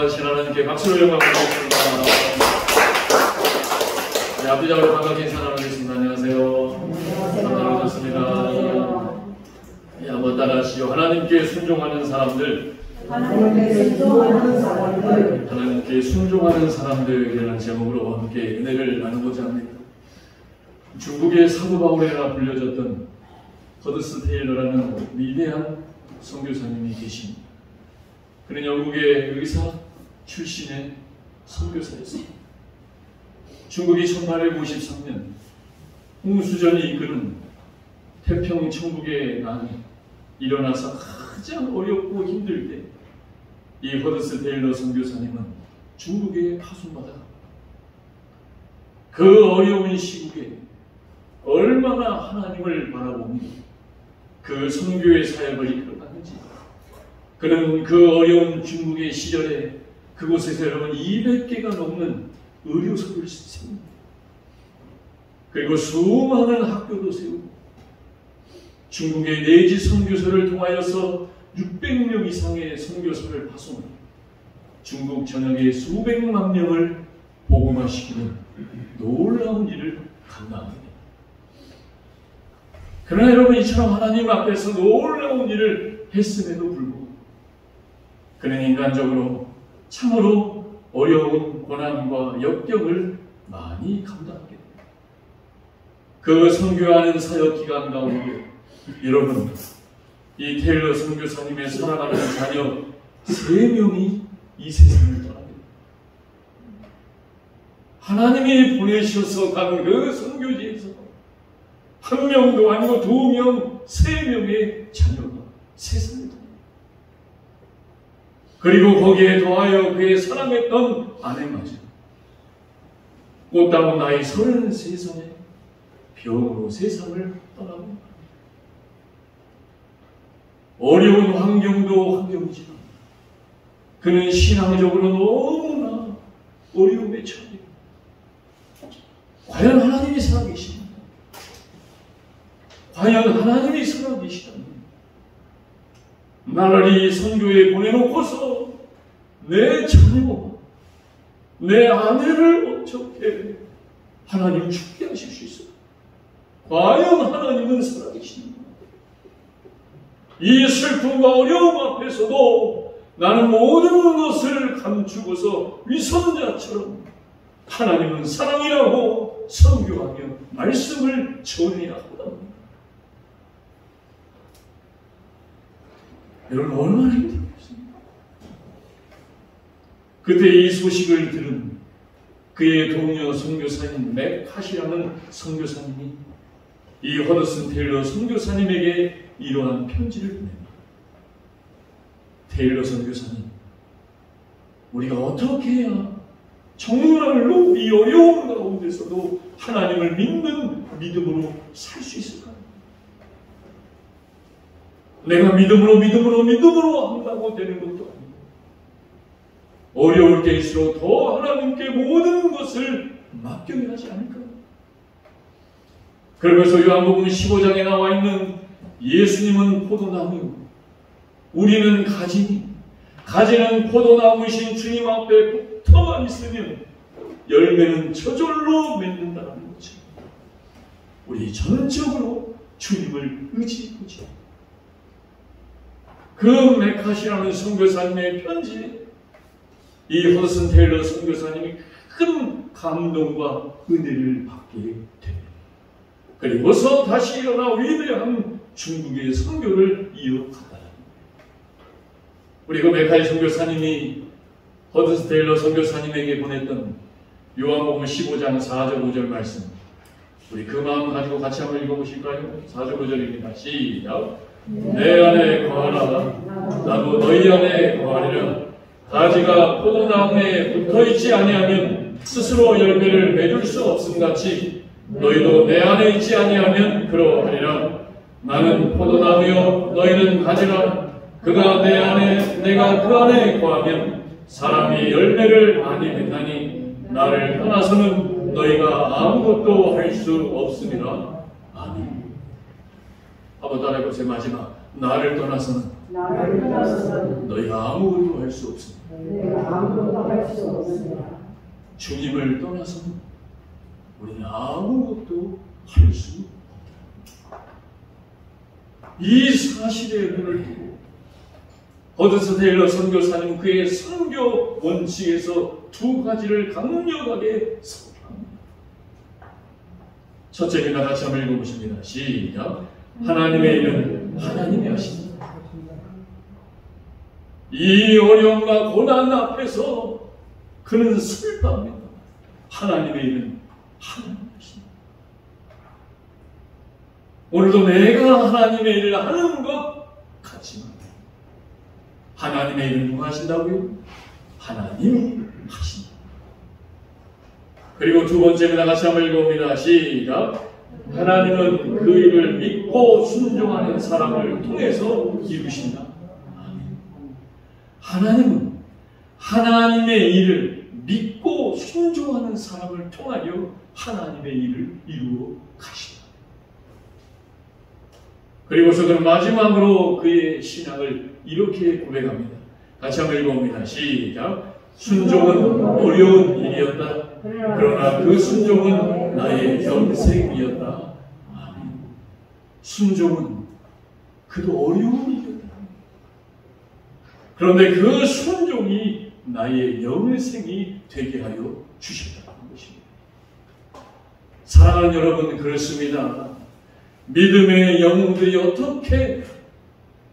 살아계신 하나님께 박수를 영광 드리겠습니다. 네, 앞뒤적으로 반갑게 인사 나누겠습니다. 안녕하세요. 감사합니다. 좋습니다. 네, 한번 따라하시죠. 하나님께 순종하는 사람들. 하나님께 순종하는 사람들이라는 제목으로 함께 은혜를 나누고자 합니다. 중국의 사도 바울이라 불려졌던 허드스 테일러라는 위대한 선교사님이 계십니다. 그는 영국의 의사 출신의 선교사였습니다. 중국이 1853년 홍수전이 이끄는 태평 천국의 난이 일어나서 가장 어렵고 힘들 때 이 허드스 테일러 선교사님은 중국에 파송받아 그 어려운 시국에 얼마나 하나님을 바라보며 그 선교의 사역을 이끌어갔는지, 그는 그 어려운 중국의 시절에 그곳에서 여러분 200개가 넘는 의료소를 세웁니다. 그리고 수많은 학교도 세우고 중국의 내지 선교소를 통하여서 600명 이상의 선교사를 파송하여 중국 전역의 수백만 명을 복음화시키는 놀라운 일을 감당합니다. 그러나 여러분, 이처럼 하나님 앞에서 놀라운 일을 했음에도 불구하고 그는 인간적으로 참으로 어려운 고난과 역경을 많이 감당하게 됩니다. 그 선교하는 사역 기간 가운데 여러분, 이 테일러 선교사님의 사랑하는 자녀 3명이 이 세상을 떠납니다. 하나님이 보내셔서 간 그 선교지에서 1명도 아니고 2명, 3명의 자녀가 세상을 떠납니다. 그리고 거기에 더하여 그의 사랑했던 아내마저 꽃다운 나이 33살에 병으로 세상을 떠납니다. 어려운 환경도 환경이지만 그는 신앙적으로 너무나 어려움에 처합니다. 과연 하나님이 살아계십니까? 과연 하나님이 살아계시다면 나를 이 선교에 보내놓고서 내 자녀, 내 아내를 어떻게 하나님 죽게 하실 수 있을까? 과연 하나님은 살아계십니까? 이 슬픔과 어려움 앞에서도 나는 모든 것을 감추고서 위선자처럼 하나님은 사랑이라고 선교하며 말씀을 전해야 합니다. 여러분, 얼마나 힘들겠습니까? 그때 이 소식을 들은 그의 동료 선교사인 맥핫이라는 선교사님이 이 허드슨 테일러 선교사님에게 이러한 편지를 보냅니다. 테일러 선교사님, 우리가 어떻게 해야 정말로 이 어려운 가운데서도 하나님을 믿는 믿음으로 살 수 있을까요? 내가 믿음으로 한다고 되는 것도 아니고 어려울 때일수록 더 하나님께 모든 것을 맡겨야 하지 않을까요? 그러면서 요한복음 15장에 나와 있는 예수님은 포도나무, 우리는 가지니, 가지는 포도나무이신 주님 앞에 붙어만 있으면 열매는 저절로 맺는다는 거죠. 우리 전적으로 주님을 의지하죠. 그 맥핫이라는 선교사님의 편지에 이 허드슨 테일러 선교사님이 큰 감동과 은혜를 받게 됩니다. 그리고서 다시 일어나 위대한 중국의 선교를 이어갔다. 우리 그 맥핫 선교사님이 허드슨 테일러 선교사님에게 보냈던 요한복음 15장 4절 5절 말씀, 우리 그 마음 가지고 같이 한번 읽어보실까요? 4절 5절입니다. 시작. 내 안에 거하라, 나도 너희 안에 거하리라. 가지가 포도나무에 붙어있지 아니하면 스스로 열매를 맺을 수 없음같이 너희도 내 안에 있지 아니하면 그러하리라. 나는 포도나무요 너희는 가지라. 그가 내 안에 내가 그 안에 거하면 사람이 열매를 많이 맺나니 나를 떠나서는 너희가 아무것도 할 수 없음이라. 아멘. 한번 따라해보세요. 마지막. 나를 떠나서는 너희가 아무것도 할 수 없습니다. 내가 아무것도 할 수 없습니다. 주님을 떠나서 우리는 아무것도 할 수 없다. 이 사실에 눈을 두고 허드슨 테일러 선교사님 그의 선교 원칙에서 두 가지를 강력하게 선포합니다. 첫째입니다. 같이 한번 읽어보십니다. 시작. 하나님의 일은 하나님이 하십니다. 이 어려움과 고난 앞에서 그는 슬퍼합니다. 하나님의 일은 하나님이 하십니다. 오늘도 내가 하나님의 일을 하는 것 같지만 하나님의 일은 누가 하신다고요? 하나님이 하십니다. 그리고 두 번째입니다. 같이 한번 읽어봅니다. 시작. 하나님은 그 일을 믿고 순종하는 사람을 통해서 이루신다. 하나님은 하나님의 일을 믿고 순종하는 사람을 통하여 하나님의 일을 이루어 가신다. 그리고서 그는 마지막으로 그의 신앙을 이렇게 고백합니다. 같이 한번 읽어봅니다. 시작. 순종은 어려운 일이었다. 그러나 그 순종은 나의 영생이었다. 아멘. 순종은 그도 어려운 일이었다. 그런데 그 순종이 나의 영생이 되게 하여 주셨다는 것입니다. 사랑하는 여러분, 그렇습니다. 믿음의 영웅들이 어떻게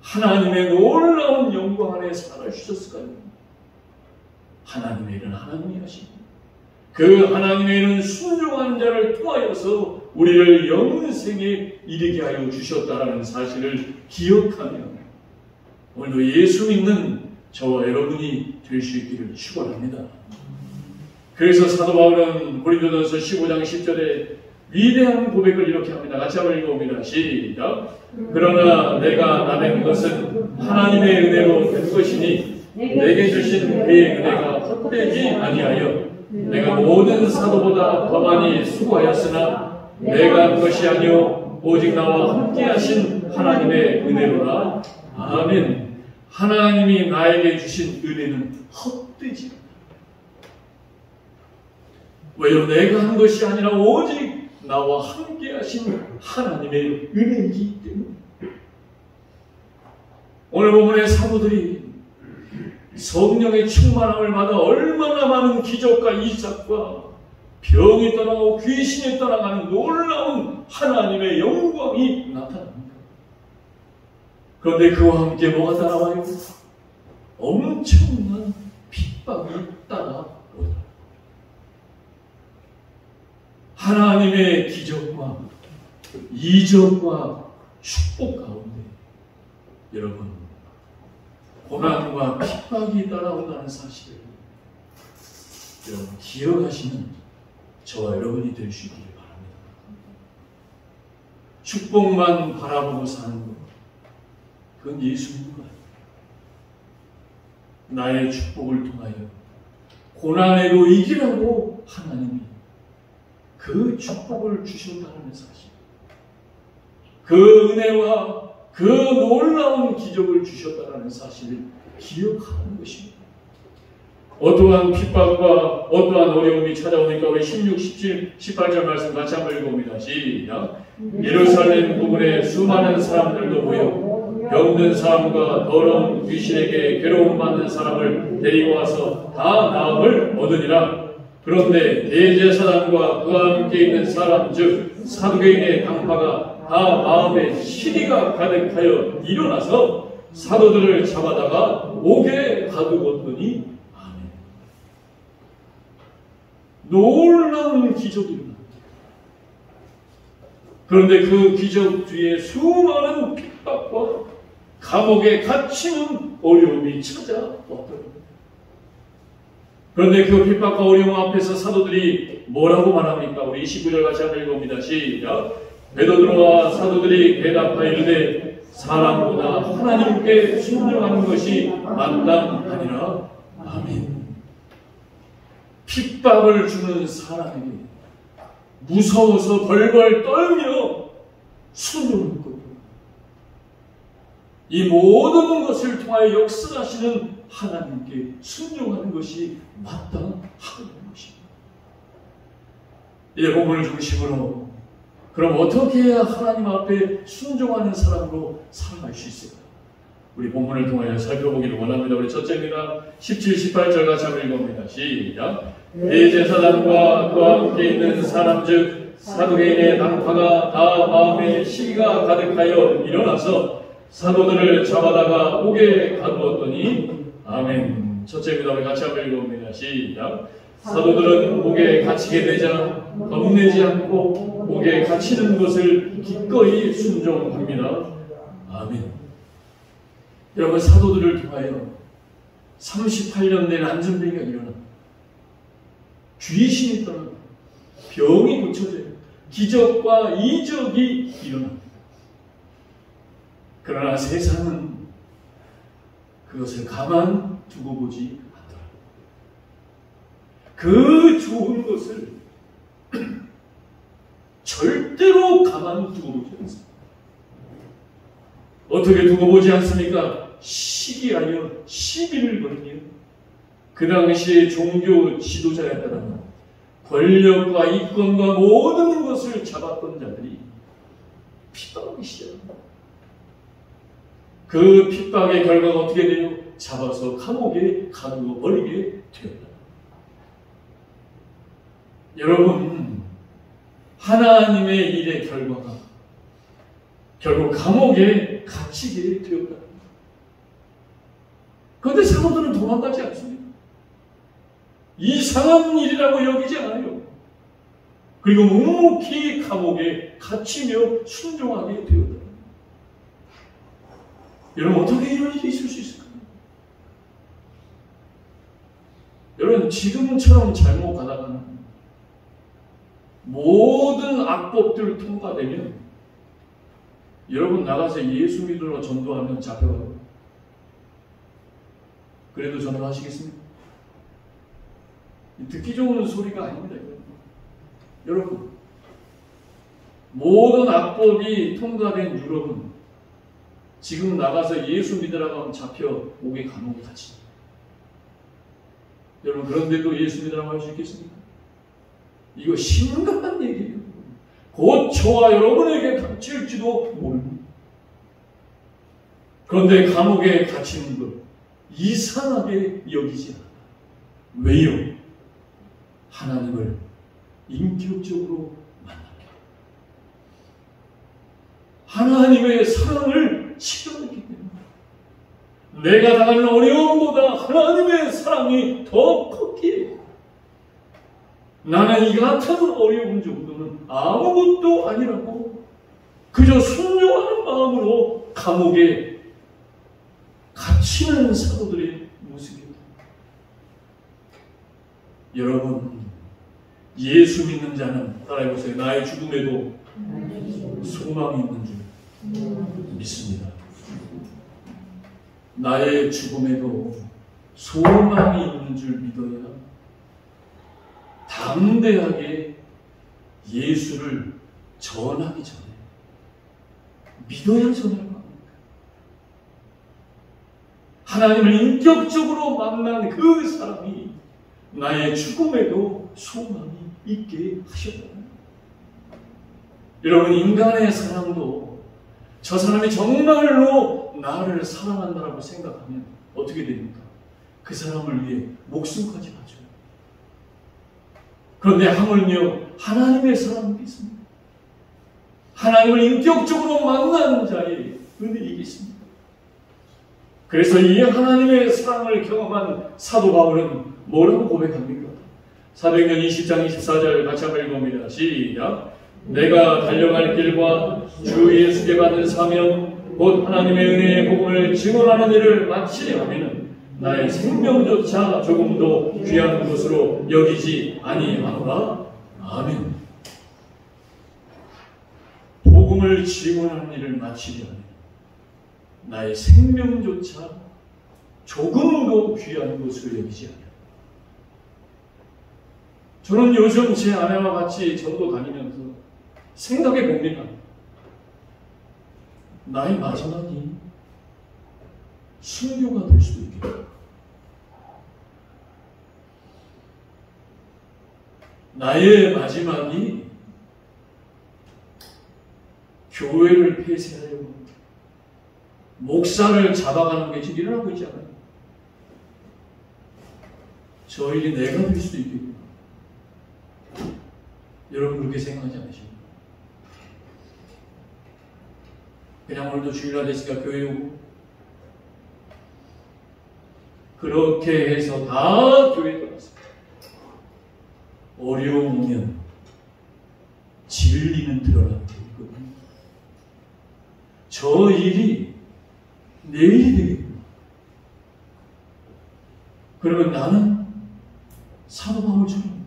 하나님의 놀라운 영광 안에 살아주셨을까요? 하나님의 일은 하나님이 하십니다. 그 하나님의 일은 순종하는 자를 통하여서 우리를 영생에 이르게 하여 주셨다는 사실을 기억하며 오늘도 예수 믿는 저와 여러분이 될 수 있기를 축원합니다. 그래서 사도 바울은 고린도전서 15장 10절에 위대한 고백을 이렇게 합니다. 같이 한번 읽어봅니다. 시작. 그러나 내가 나된 것은 하나님의 은혜로 된 것이니 내게 주신 그의 은혜가 헛되지 아니하여 내가 모든 사도보다 더 많이 수고하였으나 내가 한 것이 아니요 오직 나와 함께 하신 하나님의 은혜로라. 아멘. 하나님이 나에게 주신 은혜는 헛되지 않다. 왜요? 내가 한 것이 아니라 오직 나와 함께 하신 하나님의 은혜이기 때문에. 오늘 본문의 사도들이 성령의 충만함을 받아 얼마나 많은 기적과 이삭과 병이 떠나고 귀신이 떠나가는 놀라운 하나님의 영광이 나타납니다. 그런데 그와 함께 뭐가 따라와요? 엄청난 핍박이 따라오더라. 하나님의 기적과 이적과 축복 가운데 여러분 고난과 핍박이 따라온다는 사실을 여러분 기억하시는 저와 여러분이 될 수 있기를 바랍니다. 축복만 바라보고 사는 것, 그건 예수 믿는 것 아닙니다. 나의 축복을 통하여 고난에도 이기라고 하나님이 그 축복을 주셨다는 사실, 그 은혜와 그 놀라운 기적을 주셨다는 사실을 기억하는 것입니다. 어떠한 핍박과 어떠한 어려움이 찾아오니까 우리 16, 17, 18절 말씀 같이 한번 읽어봅니다. 시작. 예루살렘 부근에 수많은 사람들도 모여 병든 사람과 더러운 귀신에게 괴로움받는 사람을 데리고 와서 다 나음을 얻으니라. 그런데 대제사장과 그와 함께 있는 사람 즉 사두개인의 당파가 다 마음에 시리가 가득하여 일어나서 사도들을 잡아다가 옥에 가두었더니 아멘. 놀라운 기적이 일어납니다. 그런데 그 기적 뒤에 수많은 핍박과 감옥에 갇히는 어려움이 찾아왔더라. 그런데 그 핍박과 어려움 앞에서 사도들이 뭐라고 말합니까? 우리 29절 같이 한번 읽어봅니다. 시작. 베드로와 사도들이 대답하이르되 사람보다 하나님께 순종하는 것이 마땅하니라. 아멘. 핍박을 주는 사람에게 무서워서 벌벌 떨며 순종하는 것, 이 모든 것을 통하여 역사하시는 하나님께 순종하는 것이 마땅한 것입니다. 이 본문을 중심으로 그럼 어떻게 해야 하나님 앞에 순종하는 사람으로 살아갈 수 있을까? 우리 본문을 통하여 살펴보기를 원합니다. 우리 첫째입니다. 17, 18절 같이 한번 읽어봅니다. 시작. 대제사장과 그와 함께 있는 사람 즉 사두개인의 당파가 다 마음에 시기가 가득하여 일어나서 사도들을 잡아다가 옥에 가두었더니 아멘. 첫째입니다. 우리 같이 한번 읽어봅니다. 시작. 사도들은 옥에 갇히게 되자 겁내지 않고 옥에 갇히는 것을 기꺼이 순종합니다. 아멘. 여러분, 사도들을 통하여 38년 된 안전병이가 일어나 귀신이 떠나 병이 고쳐져요. 기적과 이적이 일어나. 그러나 세상은 그것을 가만 두고 보지 않더라. 그 좋은 것을 절대로 가만 두고 보지 않습니다. 어떻게 두고 보지 않습니까? 시기하여 시비를 걸며 그 당시의 종교 지도자였다는 권력과 이권과 모든 것을 잡았던 자들이 핍박하기 시작합니다. 그 핍박의 결과가 어떻게 돼요? 잡아서 감옥에 가두어 버리게 되었다. 여러분, 하나님의 일의 결과가 결국 감옥에 갇히게 되었다. 그런데 사도들은 도망가지 않습니다. 이상한 일이라고 여기지 않아요. 그리고 묵묵히 감옥에 갇히며 순종하게 되었다. 여러분, 어떻게 이런 일이 있을 수 있을까요? 여러분, 지금처럼 잘못 가다가는 모든 악법들 통과되면 여러분 나가서 예수 믿으러 전도하면 잡혀가요. 그래도 전도하시겠습니까? 듣기 좋은 소리가 아닙니다. 여러분, 모든 악법이 통과된 유럽은 지금 나가서 예수 믿으라고 하면 잡혀 옥에 감옥에 갇힙니다. 여러분, 그런데도 예수 믿으라고 할 수 있겠습니까? 이거 심각한 얘기예요. 곧 저와 여러분에게 닥칠지도 모릅니다. 그런데 감옥에 갇히는 것 이상하게 여기지 않아요. 왜요? 하나님을 인격적으로 만납니다. 하나님의 사랑을 체험했기 때문에 내가 당하는 어려움보다 하나님의 사랑이 더 컸기에 나는 이 같은 어려운 정도는 아무것도 아니라고 그저 순종하는 마음으로 감옥에 갇히는 사도들의 모습입니다. 여러분, 예수 믿는 자는 따라해보세요. 나의 죽음에도 소망이 있는 줄 믿습니다. 나의 죽음에도 소망이 있는 줄 믿어야 담대하게 예수를 전하기 전에 믿어야 전할 겁니다. 하나님을 인격적으로 만난 그 사람이 나의 죽음에도 소망이 있게 하셨다. 여러분, 인간의 사랑도 저 사람이 정말로 나를 사랑한다라고 생각하면 어떻게 됩니까? 그 사람을 위해 목숨까지 바쳐요. 그런데 하물며 하나님의 사랑이 있습니다. 하나님을 인격적으로 만난 자의 은혜가 있습니다. 그래서 이 하나님의 사랑을 경험한 사도 바울은 뭐라고 고백합니까? 사도행전 20장 24절 같이 한번 읽어봅니다. 시작. 내가 달려갈 길과 주 예수께 받은 사명 곧 하나님의 은혜의 복음을 증언하는 일을 마치려 하면 나의 생명조차 조금도 귀한 것으로 여기지 아니하노라. 아멘. 복음을 증언하는 일을 마치려 하면 나의 생명조차 조금도 귀한 것으로 여기지 않아요. 저는 요즘 제 아내와 같이 전도 다니면서 생각해 봅니다. 나의 마지막이 순교가 될 수도 있겠다. 나의 마지막이 교회를 폐쇄하려고 목사를 잡아가는 게 지금 일어나고 있잖아요. 저 일이 내가 될 수도 있겠구나. 여러분 그렇게 생각하지 않으십니까? 그냥 오늘도 주일날 됐으니까 교회 오고 그렇게 해서 다 교회에 들어갔습니다. 어려우면 진리는 드러나게 있거든요. 저 일이 내일이 되겠구나. 그러면 나는 사도 바울처럼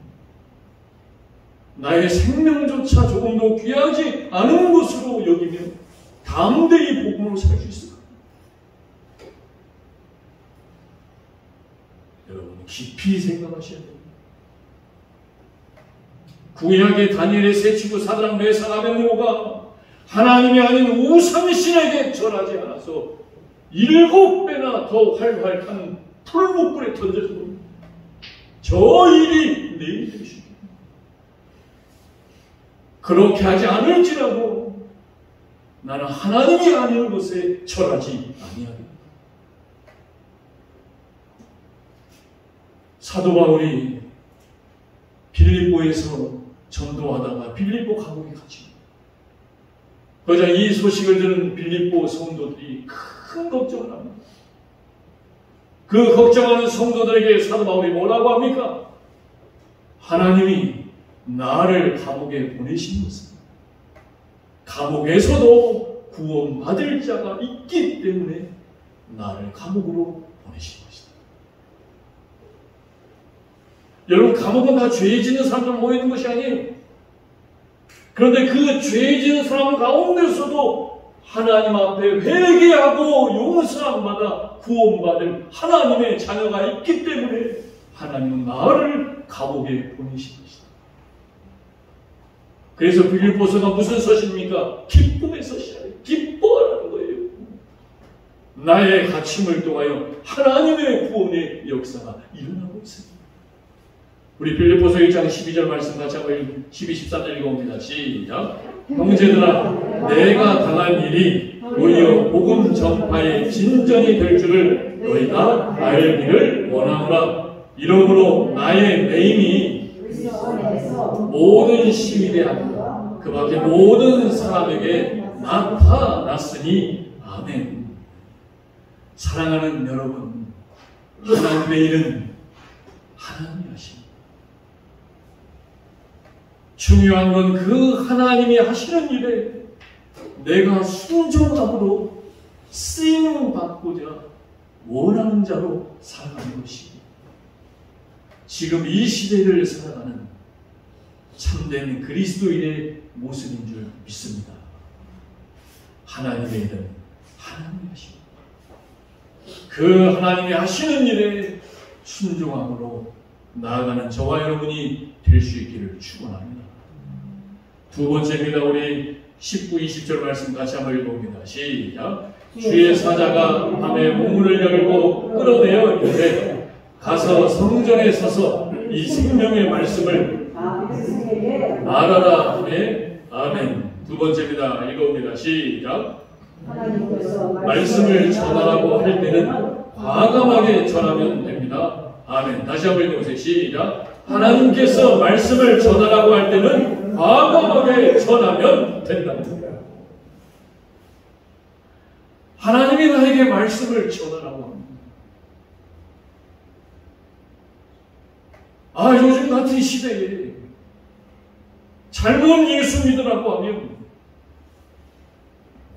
나의 생명조차 조금도 귀하지 않은 것으로 여기며 담대히 복음으로 살 수 있을까? 여러분 깊이 생각하셔야 됩니다. 구약의 다니엘의 세 친구 사드락 메삭 아벳느고가 하나님이 아닌 우상신에게 절하지 않아서 7배나 더 활활한 풀무불에 던져집니다. 저 일이 내일 될 수 있습니다. 그렇게 하지 않을지라도 나는 하나님이 아닌 것에 절하지 아니하리라. 사도 바울이 빌립보에서 전도하다가 빌립보 감옥에 갇힙니다. 그러자 이 소식을 들은 빌립보 성도들이 큰 걱정을 합니다. 그 걱정하는 성도들에게 사도 바울이 뭐라고 합니까? 하나님이 나를 감옥에 보내신 것은 감옥에서도 구원받을 자가 있기 때문에 나를 감옥으로 보내신 것이다. 여러분 감옥은 다 죄 짓는 사람들 모이는 것이 아니에요. 그런데 그 죄 짓는 사람 가운데서도 하나님 앞에 회개하고 용서함 받아 구원받을 하나님의 자녀가 있기 때문에 하나님은 나를 감옥에 보내신 것이다. 그래서 빌립보서가 무슨 서신입니까? 기쁨의 서신이에요. 기뻐하라는 거예요. 나의 갇힘을 통하여 하나님의 구원의 역사가 일어나고 있습니다. 우리 빌립보서 1장 12절 말씀 같이 한번 12, 13절 읽어봅니다. 시작. 형제들아 내가 당한 일이 오히려 복음 전파의 진전이 될 줄을 너희가 알기를 원하노라. 이러므로 나의 매임이 모든 시민의 앞과 그 밖에 모든 사람에게 나타났으니 아멘. 사랑하는 여러분, 하나님의 일은 하나님이 하십니다. 중요한 건 그 하나님이 하시는 일에 내가 순종함으로 쓰임 받고자 원하는 자로 살아가는 것입니다. 지금 이 시대를 살아가는 참된 그리스도인의 모습인 줄 믿습니다. 하나님의 일은 하나님이 하십니다. 그 하나님이 하시는 일에 순종함으로 나아가는 저와 여러분이 될 수 있기를 축원합니다. 두 번째입니다. 우리 19, 20절 말씀 같이 한번 읽어봅니다. 시작. 주의 사자가 밤에 문을 열고 끌어내어 이르되 가서 성전에 서서 이 생명의 말씀을 말하라 하매 아멘. 두 번째입니다. 읽어봅니다. 시작. 말씀을 전하라고 할 때는 과감하게 전하면 됩니다. 아멘. 다시 한번 읽어보세요. 시작. 하나님께서 말씀을 전하라고 할 때는 과감하게 전하면 된답니다. 하나님이 나에게 말씀을 전하라고 합니다. 요즘 같은 시대에 잘못 예수 믿으라고 하면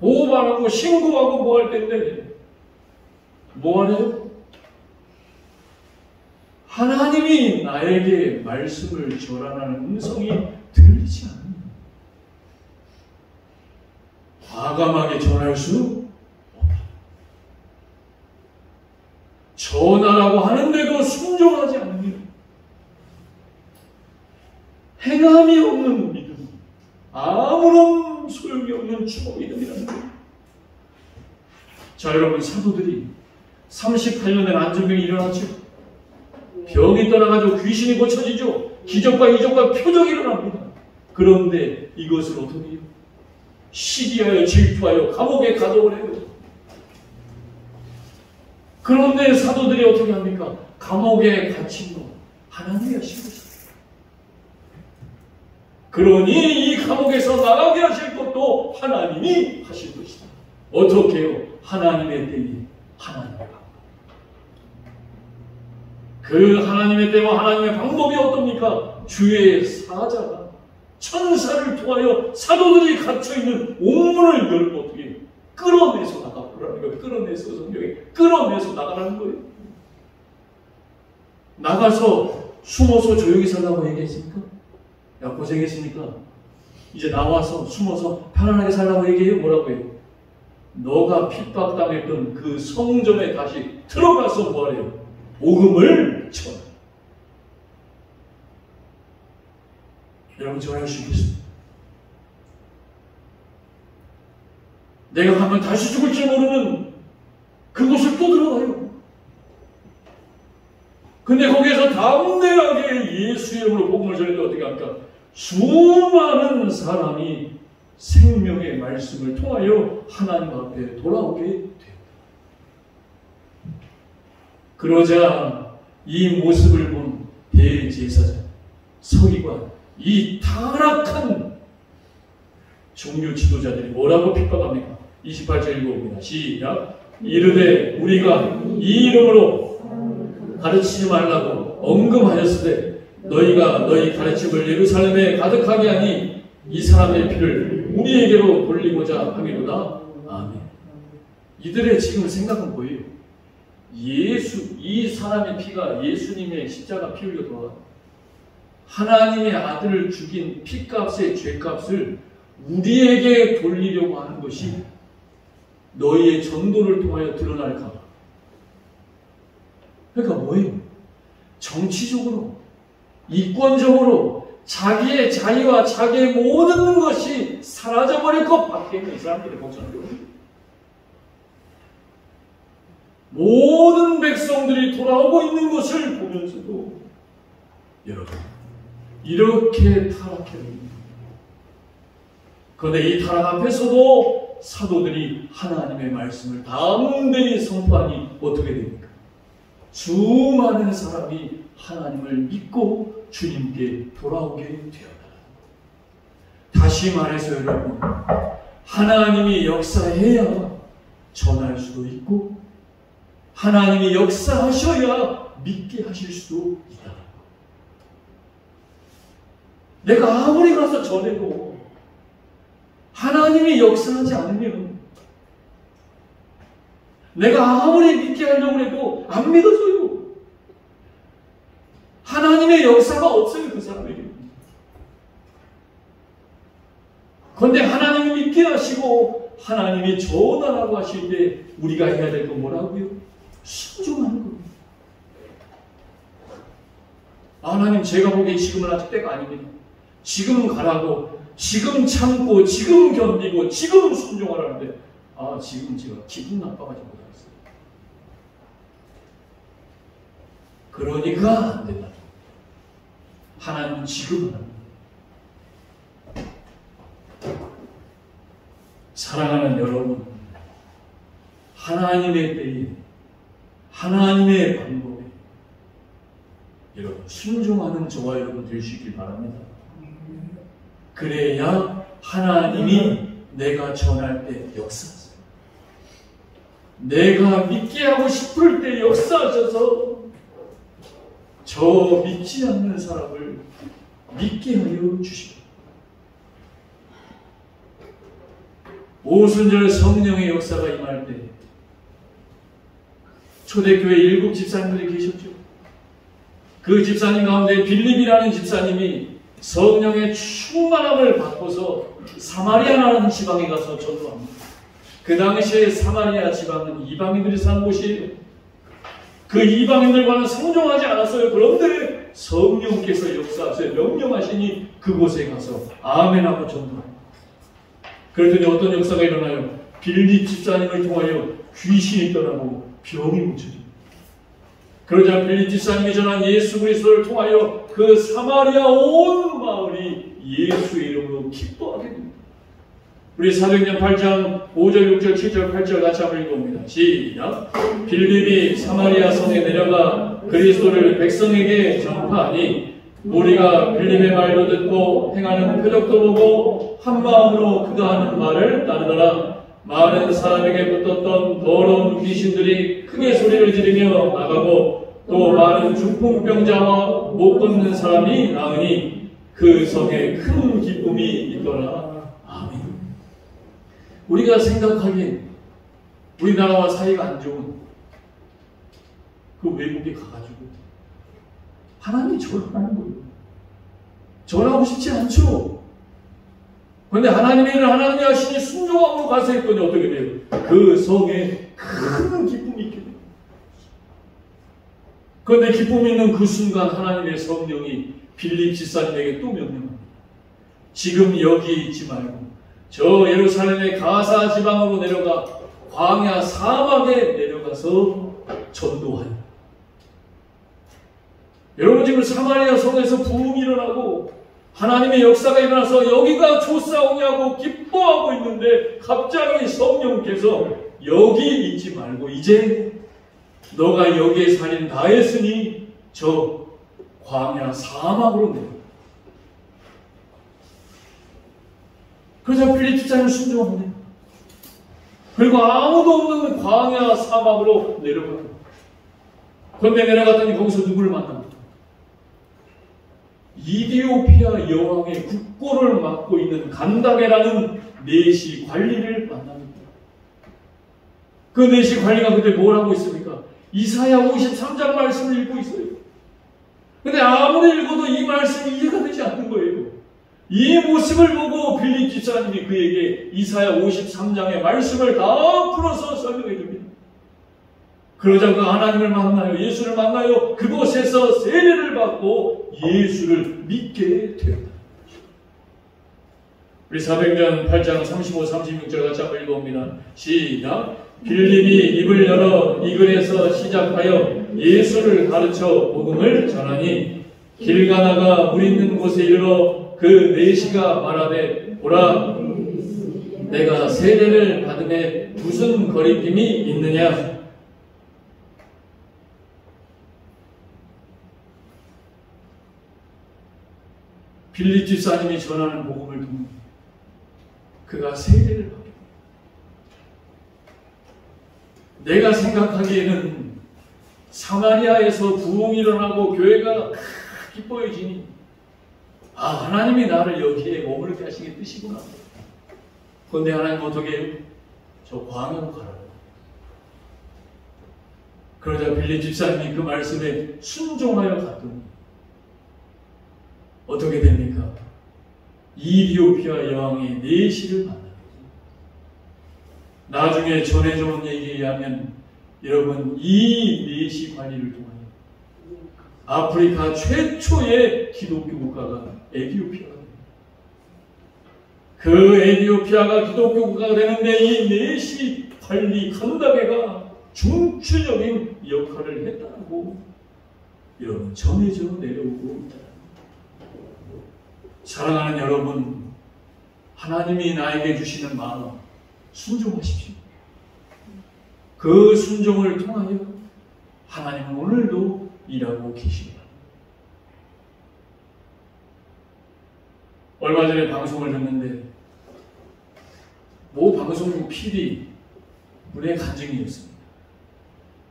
고발하고 신고하고 뭐 할 텐데 뭐 하래요? 하나님이 나에게 말씀을 전하라는 음성이 들리지 않는 과감하게 전할 수 없다. 전하라고 하는데도 순종하지 않는 일, 행함이 없는 믿음, 아무런 소용이 없는 추모 믿음이라는 거예요. 자, 여러분, 사도들이 38년 된 안전병이 일어났죠. 병이 떠나가지고 귀신이 고쳐지죠. 기적과 이적과 표적이 일어납니다. 그런데 이것을 어떻게 해요? 시기하여 질투하여 감옥에 가둬을 해요. 그런데 사도들이 어떻게 합니까? 감옥에 갇힌 거 하나님이 하신 것입니다. 그러니 이 감옥에서 나가게 하실 것도 하나님이 하실 것이다. 어떻게 해요? 하나님의 때에 하나님의 방법. 그 하나님의 때와 하나님의 방법이 어떻습니까? 주의 사자가 천사를 통하여 사도들이 갇혀있는 옥문을 열고 어떻게 끌어내서 나가보라는 거예요. 끌어내서 성경에 끌어내서 나가라는 거예요. 나가서 숨어서 조용히 살라고 얘기했습니까? 야, 고생했으니까 이제 나와서 숨어서 편안하게 살라고 얘기해요? 뭐라고 해요? 너가 핍박당했던 그 성전에 다시 들어가서 뭐하래요? 복음을 전하. 여러분 전할 수 있겠습니까? 내가 가면 다시 죽을지 모르는 그곳을 또 들어가요. 근데 거기에서 담대하게 예수 이름으로 복음을 전해도 어떻게 합니까? 수많은 사람이 생명의 말씀을 통하여 하나님 앞에 돌아오게 됩니다. 그러자 이 모습을 본 대제사장 서기관, 이 타락한 종교 지도자들이 뭐라고 핍박합니까? 28절 읽어봅니다. 시작. 이르되 우리가 이 이름으로 가르치지 말라고 언급하였으되 너희가 너희 가르침을 예루살렘에 가득하게 하니 이 사람의 피를 우리에게로 돌리고자 하기로다. 아멘. 이들의 지금 생각은 뭐예요? 이 사람의 피가 예수님의 십자가 피 흘려 돌아가. 하나님의 아들을 죽인 피값의 죄값을 우리에게 돌리려고 하는 것이 너희의 전도를 통하여 드러날까? 그러니까 뭐예요? 정치적으로, 이권적으로 자기의 자유와 자기의 모든 것이 사라져버릴 것 밖에 있는 사람들의 걱정이에요. 모든 백성들이 돌아오고 있는 것을 보면서도 여러분 이렇게 타락해요. 그런데 이 타락 앞에서도 사도들이 하나님의 말씀을 담대히 선포하니 어떻게 됩니까? 수많은 사람이 하나님을 믿고 주님께 돌아오게 되었다. 다시 말해서 여러분, 하나님이 역사해야 전할 수도 있고 하나님이 역사하셔야 믿게 하실 수도 있다. 내가 아무리 가서 전해도 하나님이 역사하지 않으면 내가 아무리 믿게 하려고 해도 안 믿어져요. 하나님의 역사가 없어요, 그 사람에게. 그런데 하나님이 믿게 하시고 하나님이 전하라고 하실 때 우리가 해야 될 건 뭐라고요? 순종하는 겁니다. 하나님, 제가 보기에 지금은 아직 때가 아닙니다. 지금 가라고, 지금 참고, 지금 견디고, 지금 순종하라는데 지금 제가 기분 나빠가지고 못하겠어요. 그러니까 안 된다. 하나님은 지금 합니다. 사랑하는 여러분, 하나님의 때에 하나님의 방법에 여러분 순종하는 저와 여러분 될 수 있길 바랍니다. 그래야 하나님이 내가 전할 때 역사하세요. 내가 믿게 하고 싶을 때 역사하셔서 저 믿지 않는 사람을 믿게 하여 주십니다. 오순절 성령의 역사가 임할 때 초대교회 7 집사님들이 계셨죠. 그 집사님 가운데 빌립이라는 집사님이 성령의 충만함을 받고서 사마리아라는 지방에 가서 전도합니다. 그 당시에 사마리아 지방은 이방인들이 사는 곳이에요. 그 이방인들과는 상종하지 않았어요. 그런데 성령께서 역사하셔서 명령하시니 그곳에 가서 아멘하고 전도합니다. 그랬더니 어떤 역사가 일어나요? 빌립 집사님을 통하여 귀신이 떠나고 병이 고쳐집니다. 그러자 빌립 집사님이 전한 예수 그리스도를 통하여 그 사마리아 온 마을이 예수의 이름으로 기뻐하게 됩니다. 우리 사도행전 8장 5절, 6절, 7절, 8절 같이 한번 읽어봅니다. 시작. 빌립이 사마리아 성에 내려가 그리스도를 백성에게 전파하니 우리가 빌립의 말도 듣고 행하는 표적도 보고 한 마음으로 그가 하는 말을 따르더라. 많은 사람에게 붙었던 더러운 귀신들이 크게 소리를 지르며 나가고 또 많은 중풍병자와 못 걷는 사람이 나으니 그 성에 큰 기쁨이 있더라. 아멘. 우리가 생각하기엔 우리나라와 사이가 안 좋은 그 외국에 가가지고 하나님이 전하는 거예요. 전하고 싶지 않죠. 그런데 하나님의 일을 하나님이 하시니 순종함으로 가서 했더니 어떻게 돼요? 그 성에 큰 기쁨이 있게 돼요. 그런데 기쁨이 있는 그 순간 하나님의 성령이 빌립 집사님에게 또 명령합니다. 지금 여기 있지 말고 저 예루살렘의 가사 지방으로 내려가 광야 사막에 내려가서 전도하여. 여러분 지금 사마리아 성에서 부흥이 일어나고 하나님의 역사가 일어나서 여기가 좋사오냐고 기뻐하고 있는데 갑자기 성령께서 여기 있지 말고 이제 너가 여기에 살인 다 했으니 저 광야 사막으로 내려. 그래서 빌립 집사님 순종합니다. 그리고 아무도 없는 광야 사막으로 내려갑니다. 그런데 내려갔더니 거기서 누구를 만납니까? 이디오피아 여왕의 국고를 맡고 있는 간다게라는 내시 관리를 만납니다. 그 내시 관리가 그때 뭘 하고 있습니까? 이사야 53장 말씀을 읽고 있어요. 근데 아무리 읽어도 이 말씀이 이해가 되지 않는 거예요. 이 모습을 보고 빌립 집사님이 그에게 이사야 53장의 말씀을 다 풀어서 설명해 줍니다. 그러자 그 하나님을 만나요. 예수를 만나요. 그곳에서 세례를 받고 예수를 믿게 되었다. 우리 사도행전 8장 35, 36절 같이 한번 읽어봅니다. 시작. 빌립이 입을 열어 이 글에서 시작하여 예수를 가르쳐 복음을 전하니 길 가다가 물 있는 곳에 이르러 그 내시가 말하되 보라 내가 세례를 받음에 무슨 거리낌이 있느냐. 빌립 집사님이 전하는 복음을 통해 그가 세례를 받게. 내가 생각하기에는 사마리아에서 부흥이 일어나고 교회가 기뻐해지니 아 하나님이 나를 여기에 머무르게 하시기 뜻이구나. 그런데 하나님 어떻게 해요? 저 광야로 가라고. 그러자 빌립 집사님이 그 말씀에 순종하여 갔더니 어떻게 됩니까? 이디오피아 여왕의 내시를 만납니다. 나중에 전해져 온 얘기에 의하면 여러분 이 내시 관리를 통하여 아프리카 최초의 기독교 국가가 에티오피아가 됩니다. 그 에티오피아가 기독교 국가가 되는데 이 내시 관리 간다게가 중추적인 역할을 했다고 여러분 전해져 내려오고 있다. 사랑하는 여러분, 하나님이 나에게 주시는 마음 순종하십시오. 그 순종을 통하여 하나님은 오늘도 일하고 계십니다. 얼마 전에 방송을 듣는데 모 방송국 PD 분의 간증이었습니다.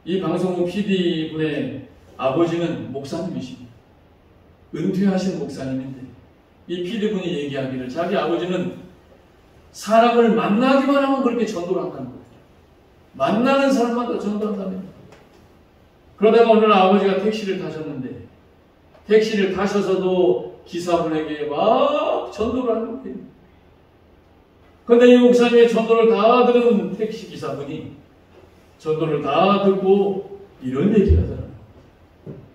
이 방송국 PD 분의 아버지는 목사님이십니다. 은퇴하신 목사님인데 이 PD분이 얘기하기를 자기 아버지는 사람을 만나기만 하면 그렇게 전도를 한다는 거예요. 만나는 사람마다 전도한다면. 그러다가 어느 날 아버지가 택시를 타셨는데 택시를 타셔서도 기사분에게 막 전도를 하는 거예요. 그런데 이 목사님의 전도를 다 들은 택시 기사분이 전도를 다 듣고 이런 얘기를 하더라고요.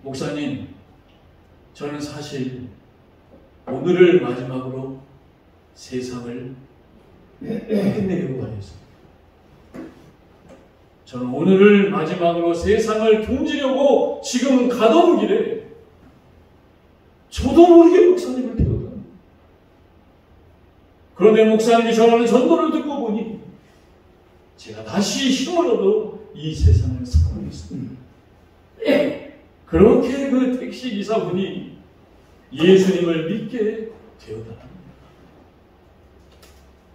목사님, 저는 사실 오늘을 마지막으로 세상을 끝내려고 하였습니다. 저는 오늘을 마지막으로 세상을 등지려고 지금 가던 길에 저도 모르게 목사님을 배웠다. 그런데 목사님이 전하는 전도를 듣고 보니 제가 다시 힘을 얻어 이 세상을 살고 있습니다. 그렇게 그 택시기사분이 예수님을 믿게 되었다.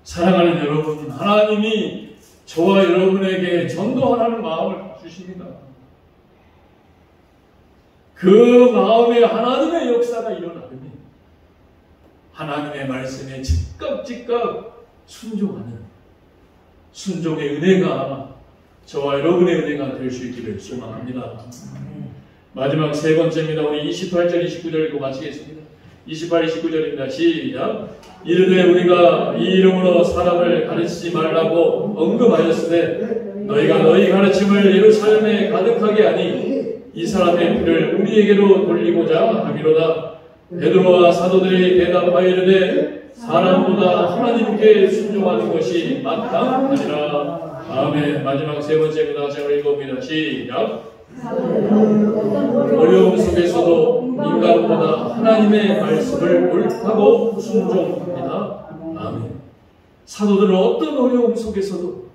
사랑하는 여러분, 하나님이 저와 여러분에게 전도하라는 마음을 주십니다. 그 마음에 하나님의 역사가 일어나면 하나님의 말씀에 즉각 순종하는 순종의 은혜가 저와 여러분의 은혜가 될 수 있기를 소망합니다. 마지막 세 번째입니다. 우리 28절 29절 읽고 마치겠습니다. 28, 29절입니다. 시작. 이르되 우리가 이 이름으로 사람을 가르치지 말라고 언급하였으되 너희가 너희 가르침을 예루살렘에 가득하게 하니 이 사람의 피를 우리에게로 돌리고자 하기로다. 베드로와 사도들이 대답하여 이르되 사람보다 하나님께 순종하는 것이 마땅하니라. 아멘. 마지막 세 번째입니다. 제가 읽어봅니다. 시작. 어려움 속에서도 인간보다 하나님의 말씀을 옳다고 순종합니다. 아멘. 사도들은 어떤 어려움 속에서도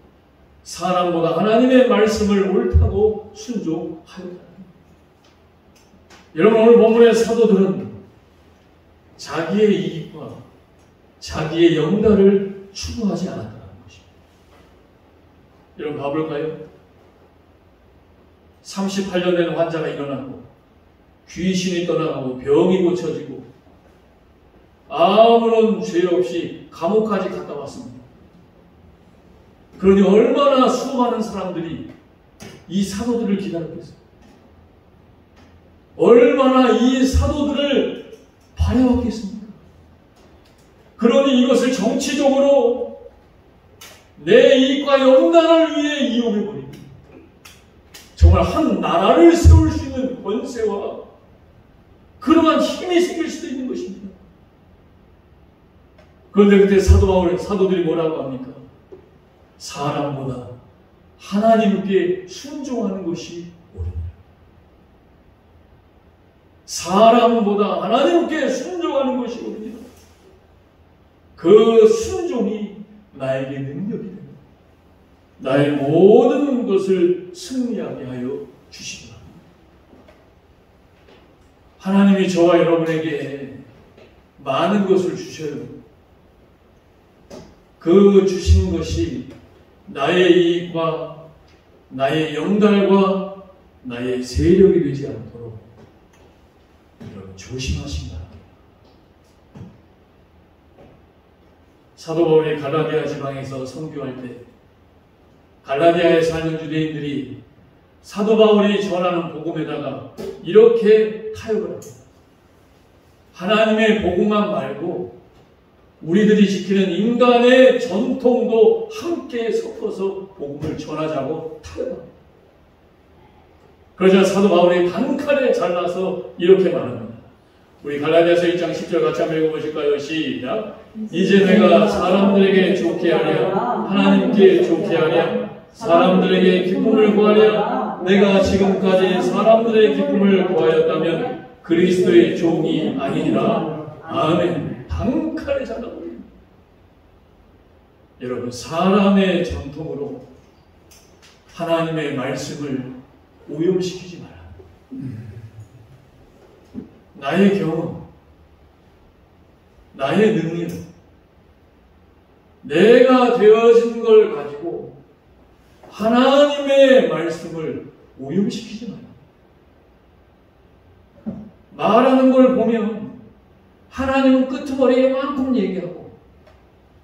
사람보다 하나님의 말씀을 옳다고 순종하였다. 여러분, 오늘 본문의 사도들은 자기의 이익과 자기의 영달을 추구하지 않았다는 것입니다. 여러분, 봐볼까요? 38년 된 환자가 일어나고 귀신이 떠나가고 병이 고쳐지고 아무런 죄 없이 감옥까지 갔다 왔습니다. 그러니 얼마나 수많은 사람들이 이 사도들을 기다렸겠어요. 얼마나 이 사도들을 바라왔겠습니까? 그러니 이것을 정치적으로 내 이익과 영단을 위해 이용해버립니다. 정말 한 나라를 세울 수 있는 권세와 그러한 힘이 생길 수도 있는 것입니다. 그런데 그때 사도들이 뭐라고 합니까? 사람보다 하나님께 순종하는 것이 옳으니라. 사람보다 하나님께 순종하는 것이 옳으니라. 그 순종이 나에게 능력이 됩니다. 나의 모든 것을 승리하게 하여 주시기 바랍니다. 하나님이 저와 여러분에게 많은 것을 주셔요. 그 주신 것이 나의 이익과 나의 영달과 나의 세력이 되지 않도록 여러분 조심하시기 바랍니다. 사도 바울이 갈라디아 지방에서 선교할 때 갈라디아에 사는 유대인들이 사도 바울이 전하는 복음에다가 이렇게 타협을 합니다. 하나님의 복음만 말고 우리들이 지키는 인간의 전통도 함께 섞어서 복음을 전하자고 타협합니다. 그러자 사도 바울이 단칼에 잘라서 이렇게 말합니다. 우리 갈라디아서 1장 10절 같이 한번 읽어보실까요? 시작. 이제 내가 사람들에게 좋게 하랴 하나님께 좋게 하랴 사람들에게 기쁨을 구하랴 내가 지금까지 사람들의 기쁨을 구하였다면 그리스도의 종이 아니니라. 아멘. 단칼에 잘라버립니다. 여러분, 사람의 전통으로 하나님의 말씀을 오염시키지 마라. 나의 경험, 나의 능력, 내가 되어진 걸 가지고 하나님의 말씀을 오염시키지 마라. 말하는 걸 보면 하나님은 끄트머리에 이만큼 얘기하고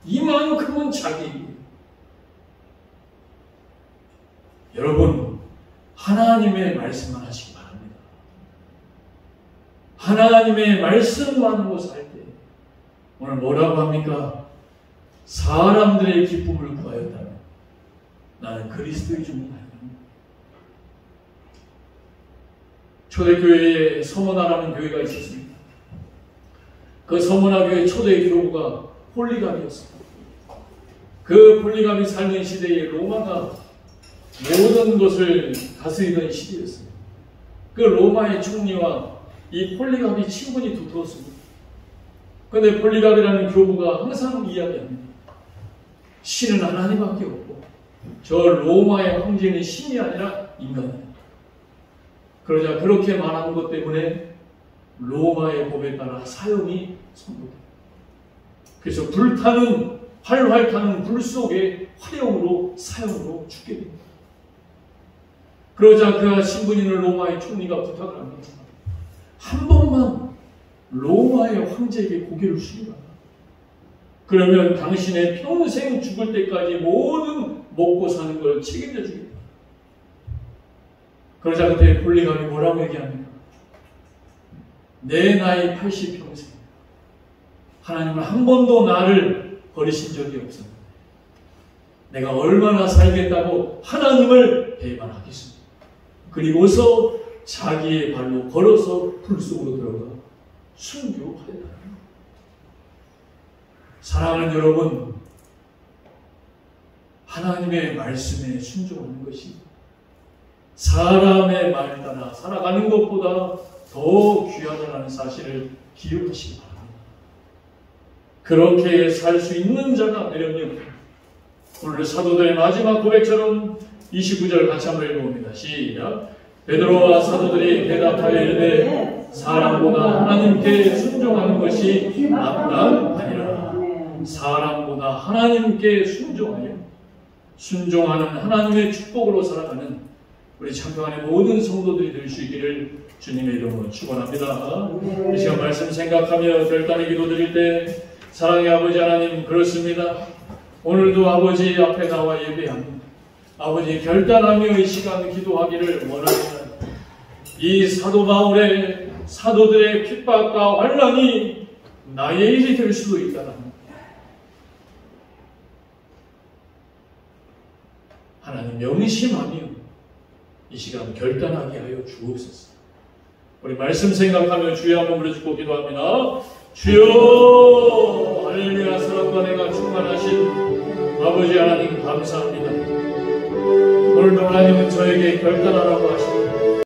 이만큼은 자기 얘기예요. 여러분, 하나님의 말씀만 하시기 바랍니다. 하나님의 말씀만으로 살 때 오늘 뭐라고 합니까? 사람들의 기쁨을 구하였다면 나는 그리스도의 종이 아닙니다. 초대교회에 서머나라는 교회가 있었습니다. 그 서머나 교회 초대 교우가 폴리갑이었습니다. 그 폴리갑이 살던 시대에 로마가 모든 것을 다스리던 시대였어요. 그 로마의 총리와 이 폴리갑이 친분이 두터웠습니다. 그런데 폴리갑이라는 교부가 항상 이야기합니다. 신은 하나님밖에 없고 저 로마의 황제는 신이 아니라 인간이다. 그러자 그렇게 말하는 것 때문에 로마의 법에 따라 사형이 선고됩니다. 그래서 불타는 활활 타는 불 속에 화형으로 사형으로 죽게 됩니다. 그러자 그가 신분 있는 로마의 총리가 부탁을 합니다. 한 번만 로마의 황제에게 고개를 숙여라. 그러면 당신의 평생 죽을 때까지 모든 먹고 사는 걸 책임져 주겠다. 그러자 그때 폴리갑이 뭐라고 얘기합니까? 내 나이 80평생 하나님은 한 번도 나를 버리신 적이 없었는데 내가 얼마나 살겠다고 하나님을 배반하겠습니까? 그리고서 자기의 발로 걸어서 불 속으로 들어가 순교하였다. 사랑하는 여러분, 하나님의 말씀에 순종하는 것이 사람의 말 따라 살아가는 것보다 더 귀하다는 사실을 기억하시기 바랍니다. 그렇게 살 수 있는 자가 되려면 오늘 사도들의 마지막 고백처럼 29절 같이 한번 읽어봅니다. 시작. 베드로와 사도들이 대답하여 이르되 사람보다 하나님께 순종하는 것이 마땅하니라. 사람보다 하나님께 순종하는 하나님의 축복으로 살아가는 우리 창평안의 모든 성도들이 될 수 있기를 주님의 이름으로 축원합니다. 이 시간 말씀 생각하며 결단의 기도 드릴 때 사랑의 아버지 하나님, 그렇습니다. 오늘도 아버지 앞에 나와 예배합니다. 아버지 결단하며 이 시간 기도하기를 원합니다. 이 사도 바울의 사도들의 핍박과 환난이 나의 일이 될 수도 있다. 하나님 명심하며 이 시간 결단하게 하여 주옵소서. 우리 말씀 생각하며 주여 한번 부르짖고 기도합니다. 주여, 할렐루야. 사랑과 내가 충만하신 아버지 하나님 감사합니다. 오늘도 하나님은 저에게 결단하라고 하십니다.